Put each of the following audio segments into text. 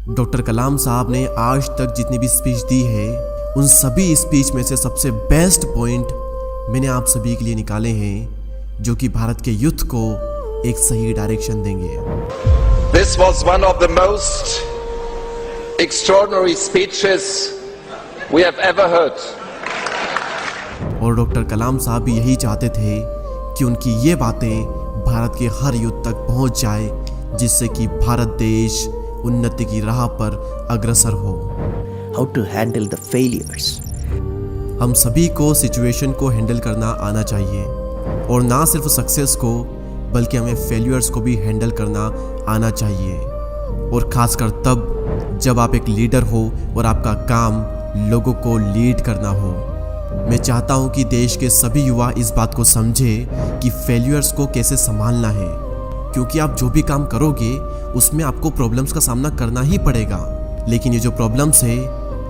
Doctor कलाम साहब ने आज तक जितनी भी स्पीच दी है, उन सभी स्पीच में से सबसे बेस्ट पॉइंट मैंने आप सभी के लिए निकाले हैं, जो कि भारत के यूथ को एक सही डायरेक्शन देंगे। This was one of the most extraordinary speeches we have ever heard. और डॉक्टर कलाम साहब भी यही चाहते थे कि उनकी ये बातें भारत के हर यूथ तक पहुंच जाए, जिससे कि भारत देश उन्नति की राह पर अग्रसर हो। How to handle the failures. हम सभी को सिचुएशन को हैंडल करना आना चाहिए, और ना सिर्फ सक्सेस को बल्कि हमें फेल्यूर्स को भी हैंडल करना आना चाहिए, और खासकर तब जब आप एक लीडर हो और आपका काम लोगों को लीड करना हो। मैं चाहता हूं कि देश के सभी युवा इस बात को समझे कि फेल्यूर्स को कैसे संभालना है, क्योंकि आप जो भी काम करोगे उसमें आपको प्रॉब्लम्स का सामना करना ही पड़ेगा। लेकिन ये जो प्रॉब्लम्स है,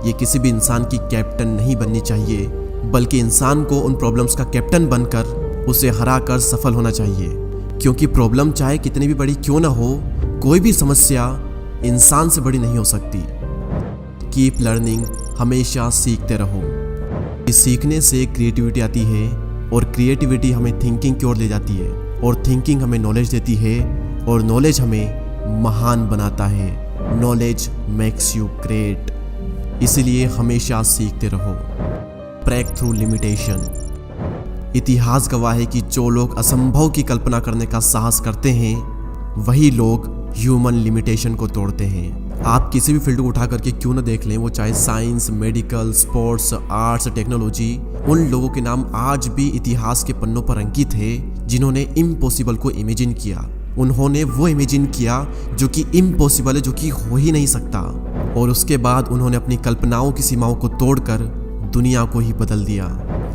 ये किसी भी इंसान की कैप्टन नहीं बननी चाहिए, बल्कि इंसान को उन प्रॉब्लम्स का कैप्टन बनकर उसे हरा कर सफल होना चाहिए। क्योंकि प्रॉब्लम चाहे कितनी भी बड़ी क्यों ना हो, कोई भी समस्या इंसान से बड़ी नहीं हो सकती। कीप लर्निंग, हमेशा सीखते रहो। इस सीखने से क्रिएटिविटी आती है, और क्रिएटिविटी हमें थिंकिंग की ओर ले जाती है, और थिंकिंग हमें नॉलेज देती है, और नॉलेज हमें महान बनाता है। Knowledge makes you great. इसलिए हमेशा सीखते रहो। Break through limitation. इतिहास गवाह है कि जो लोग असंभव की कल्पना करने का साहस करते हैं, वही लोग ह्यूमन लिमिटेशन को तोड़ते हैं। आप किसी भी फील्ड को उठा करके क्यों ना देख लें, वो चाहे science, medical, sports, arts, technology, उन लोगों के नाम आज भी इतिहास के पन्नों पर अंकित है जिन्होंने इम्पॉसिबल को इमेजिन किया। उन्होंने वो इमेजिन किया जो कि इम्पॉसिबल है, जो कि हो ही नहीं सकता, और उसके बाद उन्होंने अपनी कल्पनाओं की सीमाओं को तोड़कर दुनिया को ही बदल दिया।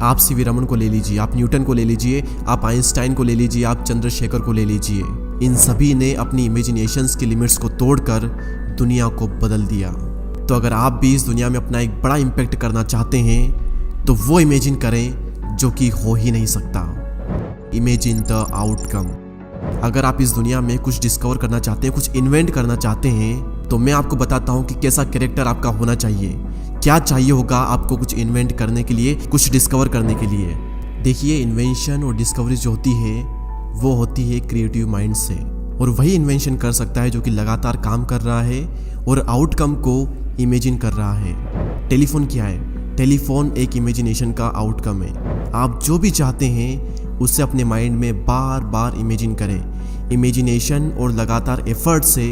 आप सीवी रमन को ले लीजिए, आप न्यूटन को ले लीजिए, आप आइंस्टाइन को ले लीजिए, आप चंद्रशेखर को ले लीजिए। इन सभी ने अपनी इमेजिनेशंस की लिमिट्स को तोड़कर दुनिया को बदल दिया। तो अगर आप भी इस दुनिया में अपना एक बड़ा इम्पैक्ट करना चाहते हैं, तो वो इमेजिन करें जो कि हो ही नहीं सकता। Imagine the outcome. अगर आप इस दुनिया में कुछ डिस्कवर करना चाहते हैं, कुछ इन्वेंट करना चाहते हैं, तो मैं आपको बताता हूँ कि कैसा कैरेक्टर आपका होना चाहिए, क्या चाहिए होगा आपको कुछ इन्वेंट करने के लिए, कुछ डिस्कवर करने के लिए। देखिए, इन्वेंशन और डिस्कवरी जो होती है, वो होती है क्रिएटिव माइंड से, और वही इन्वेंशन कर सकता है जो कि लगातार काम कर रहा है और आउटकम को इमेजिन कर रहा है। टेलीफोन क्या है? टेलीफोन एक इमेजिनेशन का आउटकम है। आप जो भी चाहते हैं उसे अपने माइंड में बार बार इमेजिन करें। इमेजिनेशन और लगातार एफर्ट से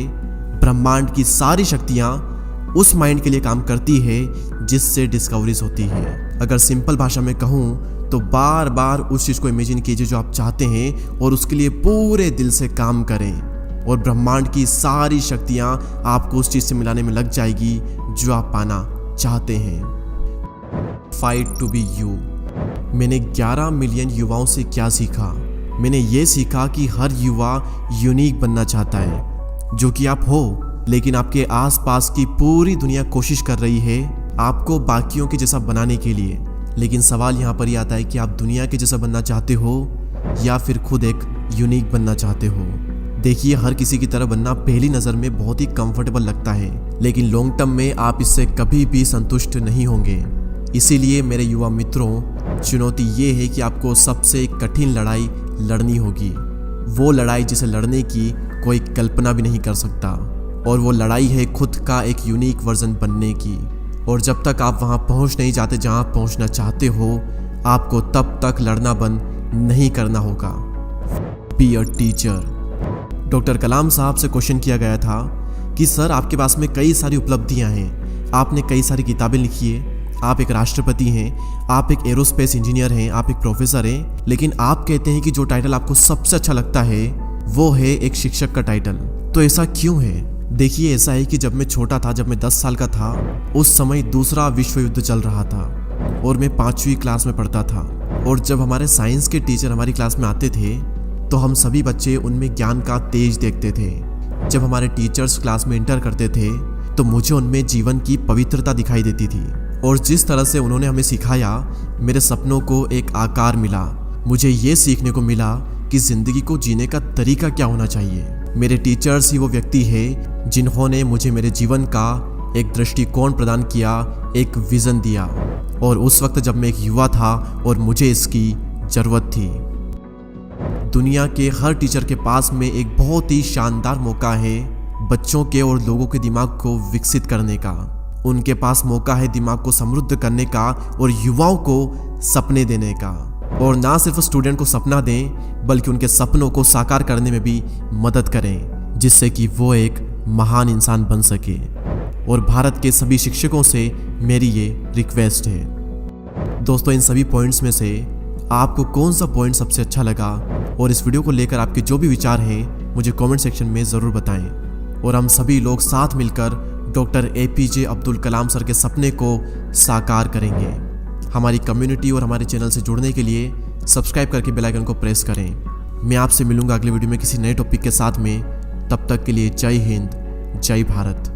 ब्रह्मांड की सारी शक्तियाँ उस माइंड के लिए काम करती है जिससे डिस्कवरीज होती है। अगर सिंपल भाषा में कहूँ तो बार बार उस चीज़ को इमेजिन कीजिए जो आप चाहते हैं, और उसके लिए पूरे दिल से काम करें, और ब्रह्मांड की सारी शक्तियाँ आपको उस चीज़ से मिलाने में लग जाएगी जो आप पाना चाहते हैं। Fight to be you. मैंने 11 मिलियन युवाओं से क्या सीखा? मैंने ये सीखा कि हर युवा यूनिक बनना चाहता है, जो कि आप हो, लेकिन आपके आसपास की पूरी दुनिया कोशिश कर रही है आपको बाकियों के जैसा बनाने के लिए। लेकिन सवाल यहाँ पर ही आता है कि आप दुनिया के जैसा बनना चाहते हो या फिर खुद एक यूनिक बनना चाहते हो। देखिए, हर किसी की तरह बनना पहली नज़र में बहुत ही कंफर्टेबल लगता है, लेकिन लॉन्ग टर्म में आप इससे कभी भी संतुष्ट नहीं होंगे। इसीलिए मेरे युवा मित्रों, चुनौती ये है कि आपको सबसे कठिन लड़ाई लड़नी होगी। वो लड़ाई जिसे लड़ने की कोई कल्पना भी नहीं कर सकता, और वो लड़ाई है खुद का एक यूनिक वर्जन बनने की। और जब तक आप वहाँ पहुँच नहीं जाते जहाँ आप पहुँचना चाहते हो, आपको तब तक लड़ना बंद नहीं करना होगा। Be a teacher. डॉक्टर कलाम साहब से क्वेश्चन किया गया था कि सर, आपके पास में कई सारी उपलब्धियाँ हैं, आपने कई सारी किताबें लिखी है, आप एक राष्ट्रपति हैं, आप एक एरोस्पेस इंजीनियर हैं, आप एक प्रोफेसर हैं, लेकिन आप कहते हैं कि जो टाइटल आपको सबसे अच्छा लगता है वो है एक शिक्षक का टाइटल। तो ऐसा क्यों है? देखिए, ऐसा है कि जब मैं छोटा था, जब मैं 10 साल का था, उस समय दूसरा विश्व युद्ध चल रहा था और मैं 5वीं क्लास में पढ़ता था। और जब हमारे साइंस के टीचर हमारी क्लास में आते थे तो हम सभी बच्चे उनमें ज्ञान का तेज देखते थे। जब हमारे टीचर्स क्लास में इंटर करते थे तो मुझे उनमें जीवन की पवित्रता दिखाई देती थी, और जिस तरह से उन्होंने हमें सिखाया, मेरे सपनों को एक आकार मिला। मुझे ये सीखने को मिला कि ज़िंदगी को जीने का तरीका क्या होना चाहिए। मेरे टीचर्स ही वो व्यक्ति है जिन्होंने मुझे मेरे जीवन का एक दृष्टिकोण प्रदान किया, एक विज़न दिया, और उस वक्त जब मैं एक युवा था और मुझे इसकी ज़रूरत थी। दुनिया के हर टीचर के पास में एक बहुत ही शानदार मौका है बच्चों के और लोगों के दिमाग को विकसित करने का। उनके पास मौका है दिमाग को समृद्ध करने का और युवाओं को सपने देने का। और ना सिर्फ स्टूडेंट को सपना दें बल्कि उनके सपनों को साकार करने में भी मदद करें, जिससे कि वो एक महान इंसान बन सके। और भारत के सभी शिक्षकों से मेरी ये रिक्वेस्ट है। दोस्तों, इन सभी पॉइंट्स में से आपको कौन सा पॉइंट सबसे अच्छा लगा, और इस वीडियो को लेकर आपके जो भी विचार हैं मुझे कमेंट सेक्शन में ज़रूर बताएं। और हम सभी लोग साथ मिलकर doctor APJ Abdul Kalam sir के सपने को साकार करेंगे। हमारी कम्युनिटी और हमारे चैनल से जुड़ने के लिए सब्सक्राइब करके बेल आइकन को प्रेस करें। मैं आपसे मिलूंगा अगले वीडियो में किसी नए टॉपिक के साथ में। तब तक के लिए जय हिंद, जय भारत।